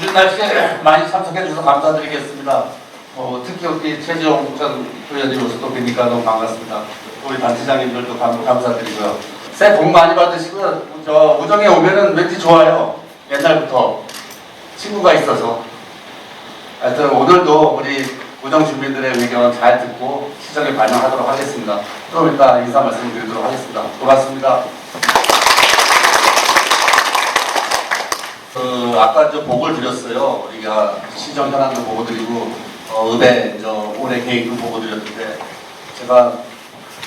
늦은 날씨에 많이 참석해 주셔서 감사드리겠습니다. 특히 우리 최지용 전 의원님 또 뵈니까 너무 반갑습니다. 우리 단체장님들도 감사드리고요. 새해 복 많이 받으시고요. 저 우정에 오면은 왠지 좋아요. 옛날부터 친구가 있어서. 하여튼 오늘도 우리 우정 주민들의 의견 잘 듣고 시정에 반영하도록 하겠습니다. 좀 이따 인사 말씀드리도록 하겠습니다. 고맙습니다. 아까 저 보고를 드렸어요. 우리가 시정 현황도 보고 드리고 읍에 올해 계획도 보고 드렸는데 제가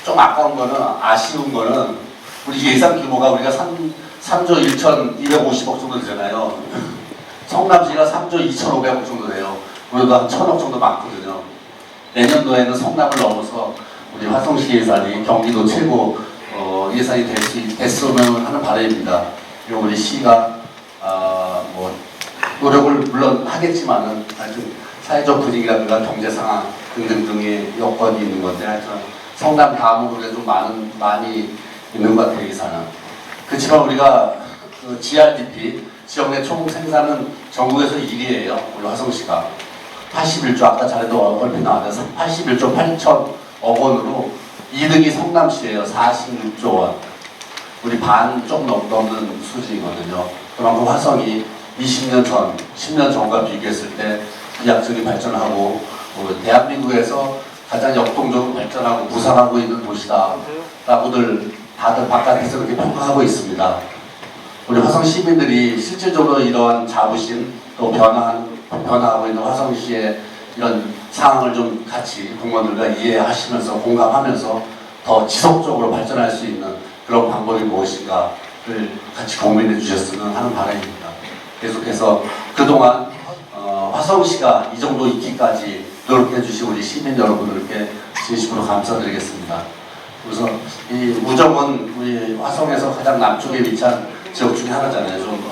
좀 아까운 거는 아쉬운 거는 우리 예산 규모가 우리가 3조 1,250억 정도 되잖아요. 성남시가 3조 2,500억 정도 돼요. 우리도 한 1,000억 정도 많거든요. 내년도에는 성남을 넘어서 우리 화성시 예산이 경기도 최고 예산이 됐으면 하는 바람입니다. 그리고 우리 시가 노력을 물론 하겠지만은 하여튼 사회적 분위기라든가 경제 상황 등등등의 여건이 있는 건데 하여튼 성남 다음으로 좀 많이 있는 것 같아요. 예산은. 그렇지만 우리가 그 GRDP 지역 내 총 생산은 전국에서 1위예요. 우리 화성시가 81조 아까 자료도 얼핏 나왔는데 81조 8천억 원으로 2등이 성남시예요. 46조 원. 우리 반 좀 넘는 수준이거든요. 그만큼 화성이 20년 전, 10년 전과 비교했을 때 비약적인 발전하고 대한민국에서 가장 역동적으로 발전하고 부상하고 있는 도시다라고들 다들 바깥에서 그렇게 평가하고 있습니다. 우리 화성 시민들이 실질적으로 이러한 자부심 또 변화하고 있는 화성시의 이런 상황을 좀 같이 공무원들과 이해하시면서 공감하면서 더 지속적으로 발전할 수 있는 그런 방법이 무엇인가를 같이 고민해 주셨으면 하는 바람입니다. 계속해서 그동안 화성시가 이 정도 있기까지 노력해 주신 우리 시민 여러분들께 진심으로 감사드리겠습니다. 그래서 이 우정은 우리 화성에서 가장 남쪽에 위치한 지역 중에 하나잖아요. 좀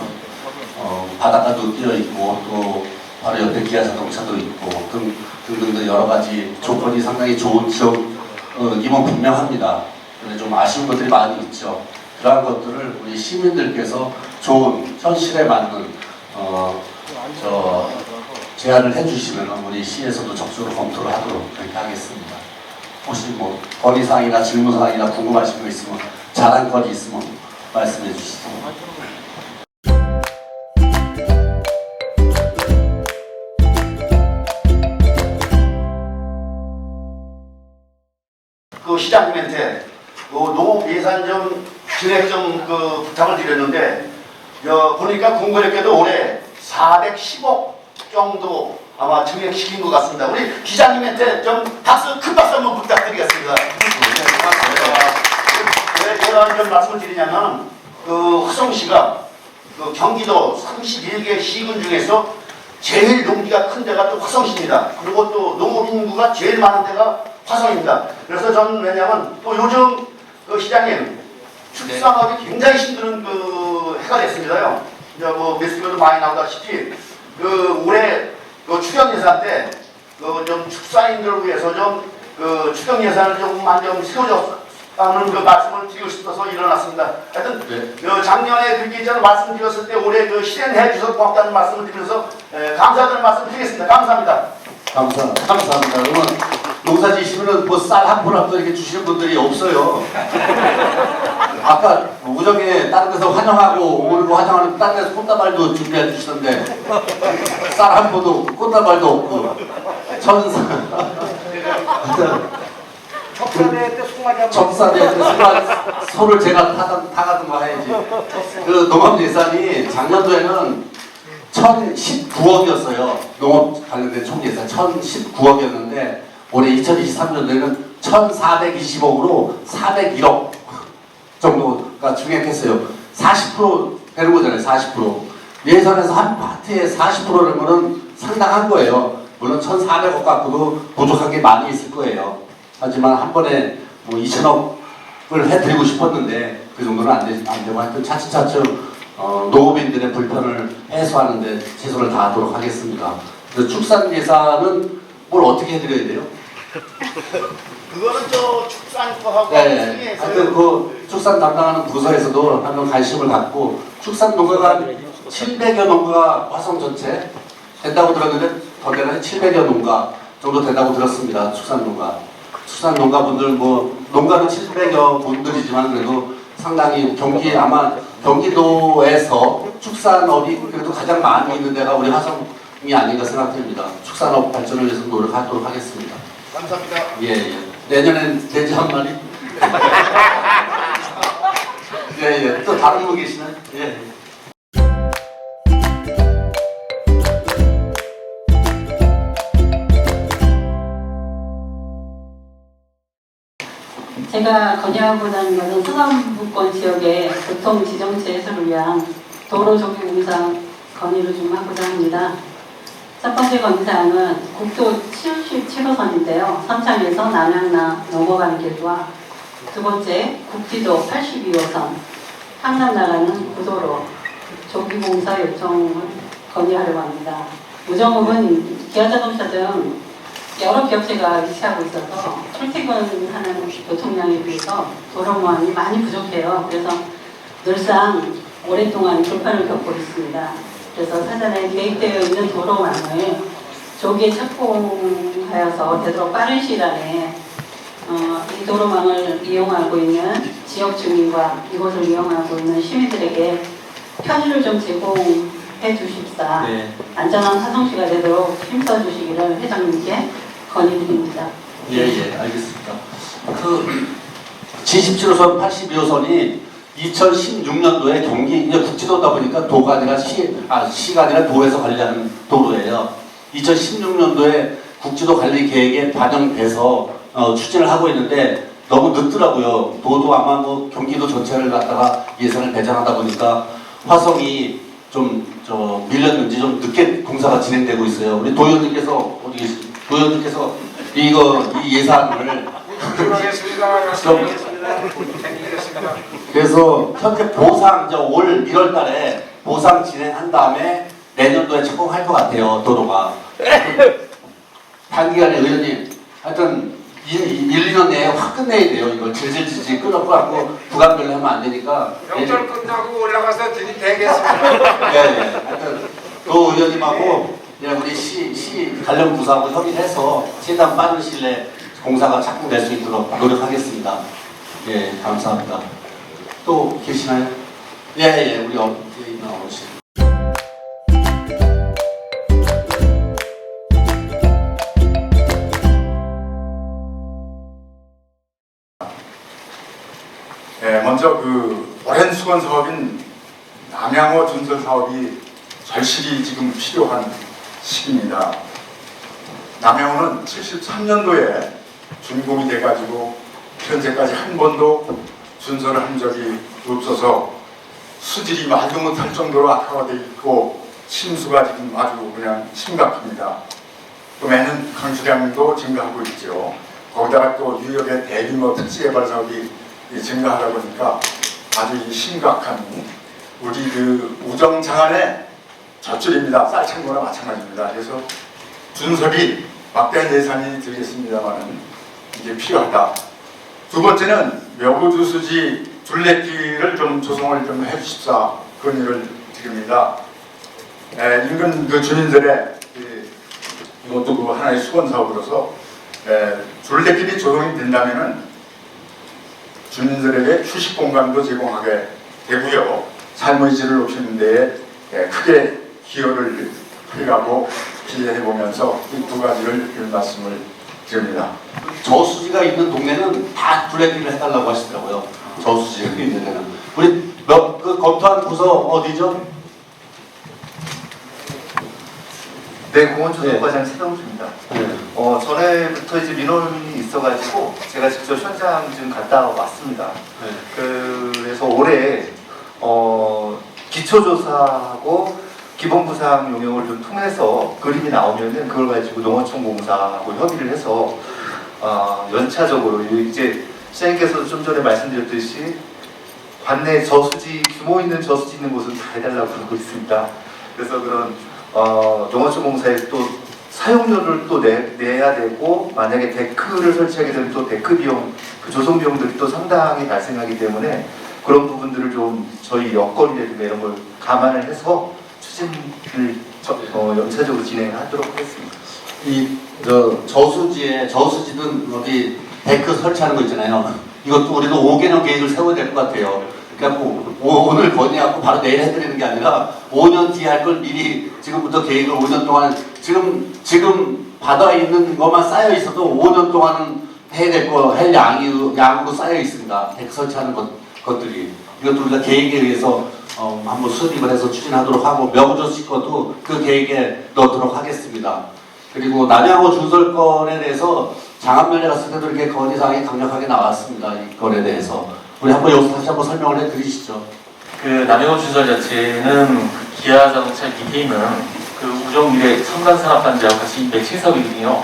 바닷가도 끼어 있고 또 바로 옆에 기아 자동차도 있고 등등 여러 가지 조건이 상당히 좋은 지역임은 분명합니다. 근데 좀 아쉬운 것들이 많이 있죠. 그러한 것들을 우리 시민들께서 좋은 현실에 맞는 제안을 해주시면 우리 시에서도 적극적으로 검토를 하도록 그렇게 하겠습니다. 혹시 뭐 건의사항이나 질문사항이나 궁금하신 거 있으면 잘한 건이 있으면 말씀해 주시죠. 그 시장님한테 농업 예산 좀 진행 좀 부탁을 드렸는데 보니까 공교롭게도 올해 410억 정도 아마 증액시킨 것 같습니다. 우리 기자님한테 좀 큰 박수 한번 부탁드리겠습니다. 왜 이런 말씀을 드리냐면 화성시가 경기도 31개 시군 중에서 제일 농지가 큰 데가 또 화성시입니다. 그리고 또 농업 인구가 제일 많은 데가 화성입니다. 그래서 저는 왜냐하면 또 요즘 시장님 축산업이 굉장히 힘든 해가 됐습니다요. 이제 메시지도 많이 나오다시피 올해 추경 예산 때 좀 축산인들을 위해서 좀 추경 예산을 조금만 좀 세워줬다는 말씀을 드리고 싶어서 일어났습니다. 하여튼 작년에 그렇게 전에 말씀드렸을 때 올해 실행해 주셔서 고맙다는 말씀을 드리면서 감사드리는 말씀 드리겠습니다. 감사합니다. 감사합니다. 여러분 농사 지시면은 쌀 한 푼도 이렇게 주시는 분들이 없어요. 아까 우정에 다른 데서 환영하고 오늘도 환영하는 다른 데서 꽃다발도 준비해 주시던데 쌀 한 푼도 없고 꽃다발도 없고 천사 척사대회 때 소를 제가 타가든가 해야지. 농업 예산이 작년도에는 1,019억이었어요. 농업 관련된 총 예산 1,019억이었는데 올해 2023년도에는 1,420억으로 401억 정도가 증액했어요. 40% 되는 거잖아요. 40%. 예산에서 한 파트에 40%라는 거는 상당한 거예요. 물론 1,400억 갖고도 부족한 게 많이 있을 거예요. 하지만 한 번에 2,000억을 해드리고 싶었는데 그 정도는 안 되고 하여튼 차츰차츰 농업인들의 불편을 해소하는 데 최선을 다하도록 하겠습니다. 축산 예산은 뭘 어떻게 해드려야 돼요? 그거는 축산과하고 네. 하여튼 축산 담당하는 부서에서도 한번 관심을 갖고 축산 농가가 700여 농가 화성 전체 된다고 들었는데 더 되나요? 700여 농가 정도 된다고 들었습니다. 축산농가분들 뭐 농가는 700여 분들이지만 그래도 상당히 아마 경기도에서 축산업이 그래도 가장 많이 있는 데가 우리 화성이 아닌가 생각됩니다. 축산업 발전을 위해서 노력하도록 하겠습니다. 감사합니다. 예. 내년엔 돼지 한 마리? 예. 또 다른 분 계시나요? 예. 제가 건의하고 다니는 것은 서남부권 지역의 교통 지정체 해소를 위한 도로 조기 공사 건의를 좀 하고자 합니다. 첫 번째 건의사항은 국도 77호선인데요. 선창에서 남양나 넘어가는 길과 두 번째 국지도 82호선 항남 나가는 구도로 조기 공사 요청을 건의하려고 합니다. 우정읍은 기아자동차 등 여러 기업체가 위치하고 있어서 출퇴근하는 교통량에 비해서 도로망이 많이 부족해요. 그래서 늘상 오랫동안 불편을 겪고 있습니다. 그래서 사전에 계획되어 있는 도로망을 조기에 착공하여서 되도록 빠른 시일 안에 이 도로망을 이용하고 있는 지역 주민과 이곳을 이용하고 있는 시민들에게 편의를 좀 제공해 주십사 네. 안전한 화성시가 되도록 힘써 주시기를 회장님께 건의드립니다. 예, 알겠습니다. 그 77호선, 82호선이 2016년도에 경기 이제 국지도다 보니까 도가 아니라 시가 아니라 도에서 관리하는 도로예요. 2016년도에 국지도 관리 계획에 반영돼서 추진을 하고 있는데 너무 늦더라고요. 도도 아마 뭐 경기도 전체를 갖다가 예산을 배정하다 보니까 화성이 좀 밀렸는지 좀 늦게 공사가 진행되고 있어요. 우리 도의원님께서 어디 계시죠? 도의원님께서 이 예산을 그래서 현재 보상 이제 올 1월달에 보상 진행한 다음에 내년도에 착공할 것 같아요. 도로가 단기간에 의원님 하여튼 1, 2년 내에 확 끝내야 돼요. 이걸 질질 끊어갖고 구간별로 하면 안 되니까 명절 끝나고 올라가서 드리대겠습니다. 네. 하여튼 도 의원님하고 우리 시 관련 부서하고 협의를 해서 최대한 빠른 시일 내에 공사가 착공될 수 있도록 노력하겠습니다. 예, 감사합니다. 또 계시나요? 예, 우리 어르신. 네, 먼저 그 오랜 수건 사업인 남양호 준설 사업이 절실히 지금 필요한 시기입니다. 남양호는 73년도에 준공이 돼가지고 현재까지 한 번도 준설을 한 적이 없어서 수질이 말도 못할 정도로 악화가 돼 있고 침수가 지금 아주 그냥 심각합니다. 또 매년 강수량도 증가하고 있죠. 거기다가 또 유역의 대규모 특수개발 사업이 증가하다 보니까 아주 심각한 우리 그 우정 장안의 젖줄입니다. 쌀창고나 마찬가지입니다. 그래서 준설이 막대한 예산이 들겠습니다만은 이게 필요하다. 두 번째는 묘구주수지 둘레길을 좀 조성을 좀 해주십사 건의를 드립니다. 인근 그 주민들의 이것도 그 하나의 수건 사업으로서 둘레길이 조성이 된다면은 주민들에게 휴식 공간도 제공하게 되고요. 삶의 질을 높이는 데에 크게 기여를 해가고 기대해 보면서 이 두 가지를 말씀을 드립니다. 저수지가 있는 동네는 다 둘레길을 해달라고 하시더라고요. 저수지가 있는 데는. 우리 그 검토한 부서 어디죠? 네, 공원조성과장 최동수입니다. 네. 전에부터 이제 민원이 있어가지고 제가 직접 현장 좀 갔다 왔습니다. 네. 그래서 올해 기초조사하고 기본부상 용역을 좀 통해서 그림이 나오면은 그걸 가지고 농어촌 공사하고 협의를 해서 연차적으로 이제 시장님께서 좀 전에 말씀드렸듯이 관내 저수지 규모 있는 저수지 있는 곳은 다 해달라고 그러고 있습니다. 그래서 그런 농어촌 공사에 또 사용료를 또 내야 되고 만약에 데크를 설치하게 되면 또 데크 비용, 그 조성 비용들이 또 상당히 발생하기 때문에 그런 부분들을 좀 저희 여건이라든가 이런 걸 감안을 해서 추진을 연차적으로 진행하도록 하겠습니다. 저수지든 어디 데크 설치하는 거 있잖아요. 이것도 우리도 5개년 계획을 세워야 될 것 같아요. 그러니까 오늘 건의하고 바로 내일 해드리는 게 아니라 5년 뒤에 할 걸 미리 지금부터 계획을 5년 동안 지금 바다에 있는 것만 쌓여 있어도 5년 동안은 해야 될 거 할 양으로 쌓여 있습니다. 데크 설치하는 것들이 이것도 우리가 계획에 의해서 한번 수립을 해서 추진하도록 하고 명조씨 것도 그 계획에 넣도록 하겠습니다. 그리고 남양호 준설건에 대해서 장안면에 갔을 때도 이렇게 건의사항이 강력하게 나왔습니다. 이 건에 대해서 우리 여기서 다시 한번 설명을 해드리시죠. 그 남양호 준설 자체는 그 기아 자동차 밑에 있는 그 우정미래 첨단산업단지하고 같이 매칭 사업이거든요.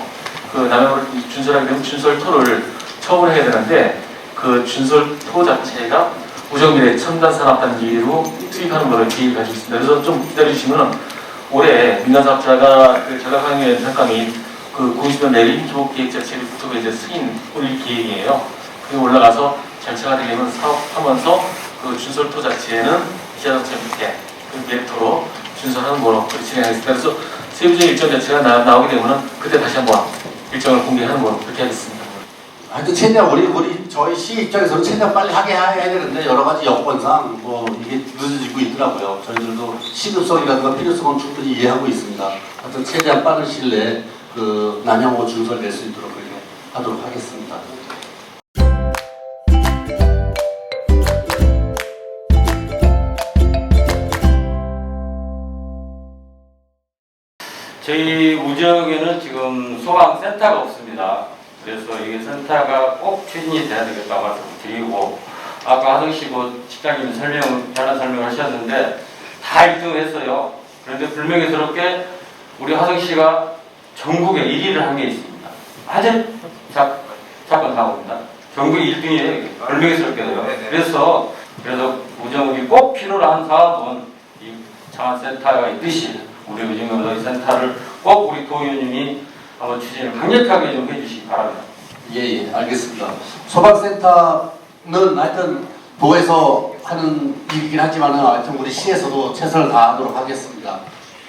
그 남양호 준설하게 되면 준설토를 처분을 해야 되는데 그 준설토 자체가 우정미래 첨단산업단지로 투입하는 것을 계획을 가지고 있습니다. 그래서 좀 기다려주시면 올해 민간사업자가 그 전략환경 평가 및 그 공시변 내림 기본계획 자체를 부터 이제 승인 올릴 계획이에요. 그게 올라가서 절차가 되려면 사업하면서 그 준설토 자체는 기아자동차 밑에 그 메리토로 준설하는 거로 진행하겠습니다. 그래서 세부적인 일정 자체가 나오게 되면 그때 다시 한번 일정을 공개하는 거로 그렇게 하겠습니다. 하여튼 최대한 저희 시 입장에서는 최대한 빨리 하게 해야 되는데 여러 가지 여건상 이게 늦어지고 있더라고요. 저희들도 시급성이라든가 필요성은 충분히 이해하고 있습니다. 하여튼 최대한 빠른 시일 내에 그 남양호 준설 낼 수 있도록 그렇게 하도록 하겠습니다. 저희 우지역에는 지금 소방센터가 없습니다. 그래서 이게 센터가 꼭 추진이 돼야 되겠다 말씀을 드리고, 아까 하성씨 직장님 변화 설명을 하셨는데 다 1등했어요. 그런데 불명예스럽게 우리 하성씨가 전국에 1위를 한 게 있습니다. 아주 사건 사고입니다. 전국에 1등이에요. 불명예스럽게도요. 그래서 우정읍이 꼭 필요로 한 사업은 이 장안센터가 있듯이 우리 의정읍의 센터를 꼭 우리 도 의원님이 한번 추진을 강력하게 좀 해주시기 바랍니다. 예, 알겠습니다. 소방센터는 하여튼 도에서 하는 일이긴 하지만 하여튼 우리 시에서도 최선을 다하도록 하겠습니다.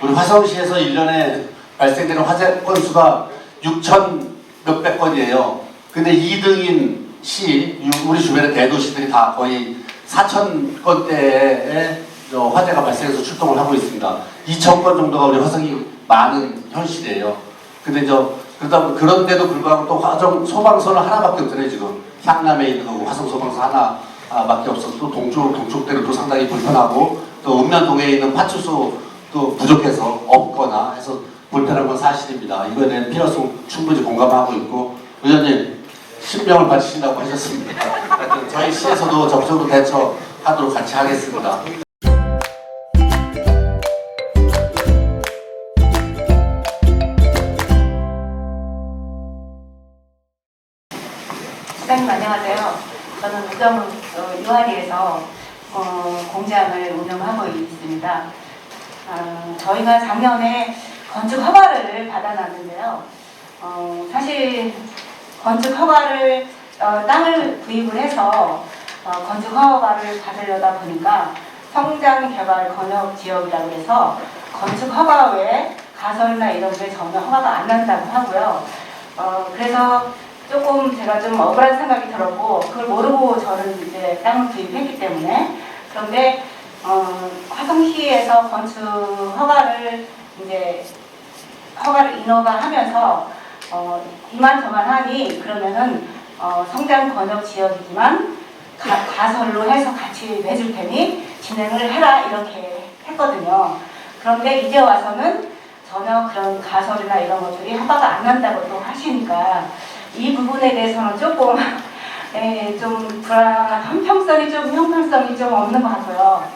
우리 화성시에서 1년에 발생되는 화재 건수가 6천 몇백 건이에요. 근데 2등인 시, 우리 주변의 대도시들이 다 거의 4천 건대의 화재가 발생해서 출동을 하고 있습니다. 2천 건 정도가 우리 화성이 많은 현실이에요. 근데 그런데도 불구하고 또 화성 소방서는 하나밖에 없잖아요. 지금 향남에 있는 거고 화성 소방서 하나밖에 없어서 또 동쪽대로 또 상당히 불편하고 또 읍면동에 있는 파출소도 부족해서 없거나 해서 불편한 건 사실입니다. 이거에 대한 필요성 충분히 공감하고 있고 의원님 신병을 바치신다고 하셨습니다. 하여튼 저희 시에서도 적극적으로 대처하도록 같이 하겠습니다. 시장님 안녕하세요. 저는 우정읍 유아리에서 공장을 운영하고 있습니다. 저희가 작년에 건축 허가를 받아놨는데요. 사실 건축 허가를 땅을 구입을 해서 건축 허가를 받으려다 보니까 성장개발 권역 지역이라고 해서 건축 허가 외에 가설이나 이런 게 전혀 허가가 안 난다고 하고요. 그래서 조금 제가 좀 억울한 생각이 들었고 그걸 모르고 저는 이제 땅을 구입했기 때문에 그런데 화성시에서 건축 허가를 인허가하면서 이만저만 하니 그러면은 성장 권역 지역이지만 가설로 해서 같이 내줄 테니 진행을 해라 이렇게 했거든요. 그런데 이제 와서는 전혀 그런 가설이나 이런 것들이 허가가 안 난다고 또 하시니까 이 부분에 대해서는 조금 좀 불안한 형평성이 좀 없는 것 같고요.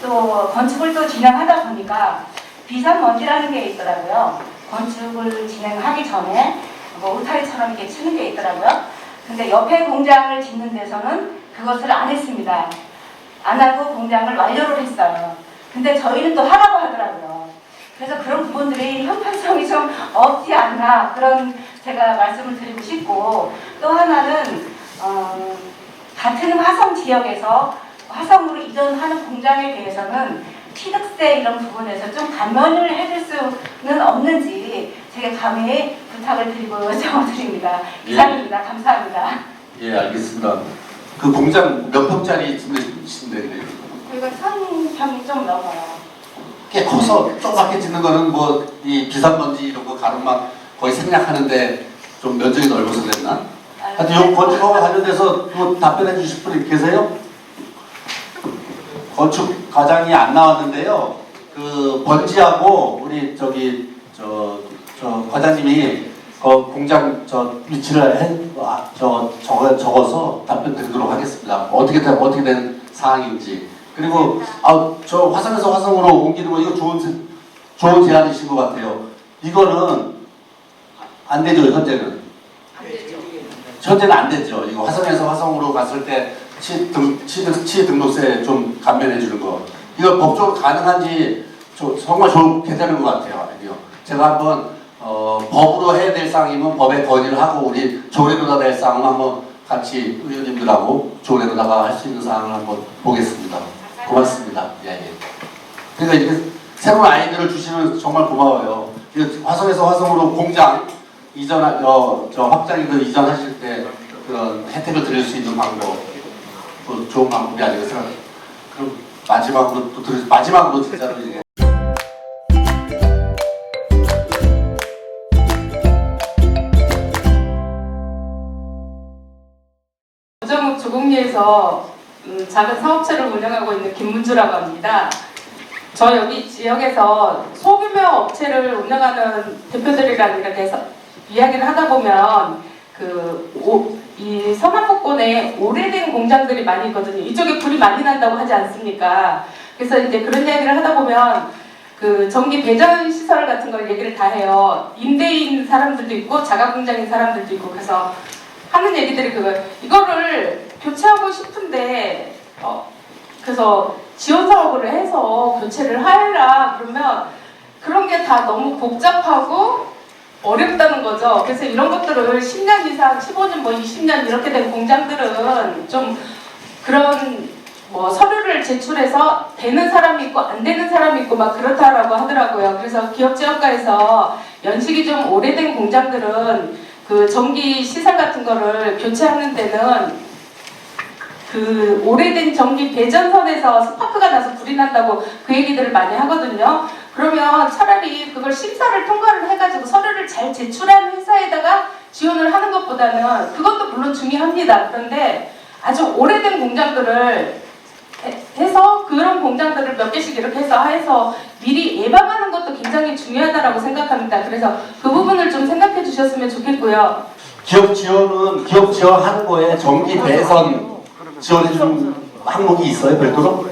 또 건축을 또 진행하다 보니까 비상먼지라는 게 있더라고요. 건축을 진행하기 전에 울타리처럼 이렇게 치는 게 있더라고요. 근데 옆에 공장을 짓는 데서는 그것을 안 했습니다. 안 하고 공장을 완료를 했어요. 근데 저희는 또 하라고 하더라고요. 그래서 그런 부분들이 형평성이 좀 없지 않나 그런 제가 말씀을 드리고 싶고 또 하나는 같은 화성 지역에서 화성으로 이전하는 공장에 대해서는 취득세 이런 부분에서 좀 감면을 해줄 수는 없는지 제가 감히 부탁을 드리고 요청드립니다. 이상입니다. 감사합니다. 예, 알겠습니다. 그 공장 몇 평짜리 짓는데 그래요? 저희가 1000평이 좀 넘어요. 꽤 커서 조그맣게 짓는 거는 뭐 이 비산먼지 이런 거 가로막 거의 생략하는데 좀 면적이 넓어서 그랬나? 하여튼 요 건축하고 관련돼서 뭐 답변해 주실 분이 계세요? 건축 과장이 안 나왔는데요. 그 번지하고 우리 저기 저 과장님이 공장 위치를 적어서 답변 드리도록 하겠습니다. 어떻게 된 사항인지. 그리고 저 화성에서 화성으로 옮기는 거 이거 좋은 제안이신 것 같아요. 이거는 안 되죠, 현재는. 현재는 안 되죠. 이거 화성에서 화성으로 갔을 때 취등록세 좀 감면해 주는 거. 이거 법적으로 가능한지 정말 좋게 되는 것 같아요. 제가 한번 법으로 해야 될 사항이면 법에 건의를 하고 우리 조례로다 될 사항은 한번 같이 의원님들하고 조례로다가 할 수 있는 사항을 한번 보겠습니다. 고맙습니다. 예. 그러니까 이렇게 새로운 아이디어를 주시면 정말 고마워요. 화성에서 화성으로 공장 확장이든 이전하실 때 그런 혜택을 드릴 수 있는 방법, 좋은 방법이 아니라 생각합니다. 그럼 마지막으로 진짜로 이제. 우정읍 조곡리에서 작은 사업체를 운영하고 있는 김문주라고 합니다. 저 여기 지역에서 소규모 업체를 운영하는 대표들이랑 이렇게 이야기를 하다 보면 이 서남북권에 오래된 공장들이 많이 있거든요. 이쪽에 불이 많이 난다고 하지 않습니까? 그래서 이제 그런 이야기를 하다 보면 그 전기 배전 시설 같은 걸 얘기를 다 해요. 임대인 사람들도 있고 자가공장인 사람들도 있고 그래서 하는 얘기들이 이거를 교체하고 싶은데 그래서 지원 사업을 해서 교체를 하라 그러면 그런 게 다 너무 복잡하고 어렵다는 거죠. 그래서 이런 것들을 10년 이상, 15년, 뭐 20년 이렇게 된 공장들은 좀 그런 서류를 제출해서 되는 사람이 있고 안 되는 사람이 있고 막 그렇다라고 하더라고요. 그래서 기업지원과에서 연식이 좀 오래된 공장들은 그 전기 시설 같은 거를 교체하는 데는 그 오래된 전기 배전선에서 스파크가 나서 불이 난다고 그 얘기들을 많이 하거든요. 그러면 차라리 그걸 심사를 통과를 해가지고 서류를 잘 제출한 회사에다가 지원을 하는 것보다는 그것도 물론 중요합니다. 그런데 아주 오래된 공장들을 해서 그런 공장들을 몇 개씩 이렇게 해서 미리 예방하는 것도 굉장히 중요하다고 생각합니다. 그래서 그 부분을 좀 생각해 주셨으면 좋겠고요. 기업 지원하는 거에 전기 배선 지원해 주는 항목이 있어요, 별도로?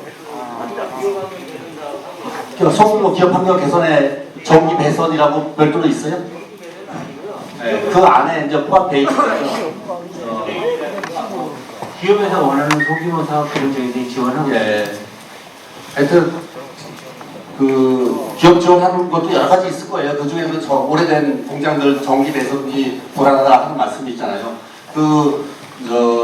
소규모 기업 환경 개선에 전기 배선이라고 별도로 있어요? 네, 그 안에 이제 포함되어 있어요. 기업에서 원하는 소규모 사업들은 저희들이 지원하고 예. 하여튼 그 기업 지원하는 것도 여러 가지 있을 거예요. 그 중에서 오래된 공장들 전기 배선이 불안하다 하는 말씀이 있잖아요.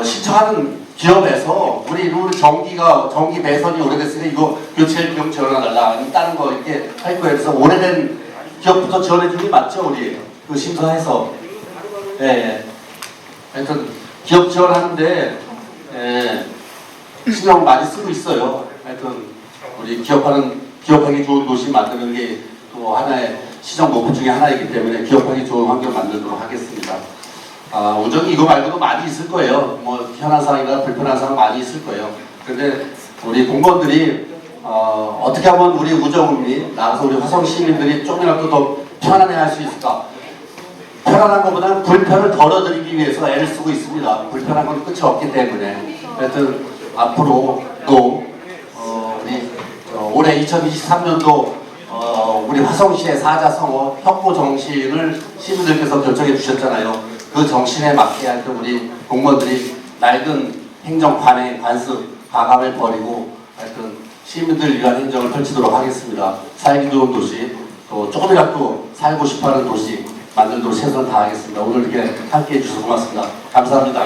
신청하는 기업에서 우리 전기 배선이 오래됐으니까 이거 교체 비용 지원해달라 아니면 다른 거 이렇게 할 거예요. 그래서 오래된 기업부터 지원해주는 게 맞죠, 우리 그 심사해서. 예. 하여튼 기업 지원하는데 신경 많이 쓰고 있어요. 하여튼 우리 기업하기 좋은 도시 만드는 게 또 하나의 시정 목표 중에 하나이기 때문에 기업하기 좋은 환경 만들도록 하겠습니다. 우정이 이거 말고도 많이 있을 거예요. 뭐 편한 사항이나 불편한 사항 많이 있을 거예요. 그런데 우리 공무원들이 어떻게 하면 우리 우정이 나가서 우리 화성 시민들이 조금이라도 더 편안해할 수 있을까? 편안한 것보다는 불편을 덜어드리기 위해서 애를 쓰고 있습니다. 불편한 건 끝이 없기 때문에. 하여튼 앞으로도 우리 올해 2023년도 우리 화성시의 사자성어 혁고 정신을 시민들께서 결정해 주셨잖아요. 그 정신에 맞게 할 때 우리 공무원들이 낡은 행정 관습, 가감을 버리고 하여튼 시민들 위한 행정을 펼치도록 하겠습니다. 살기 좋은 도시, 또 조금이라도 살고 싶어하는 도시 만들도록 최선을 다하겠습니다. 오늘 이렇게 함께해 주셔서 고맙습니다. 감사합니다.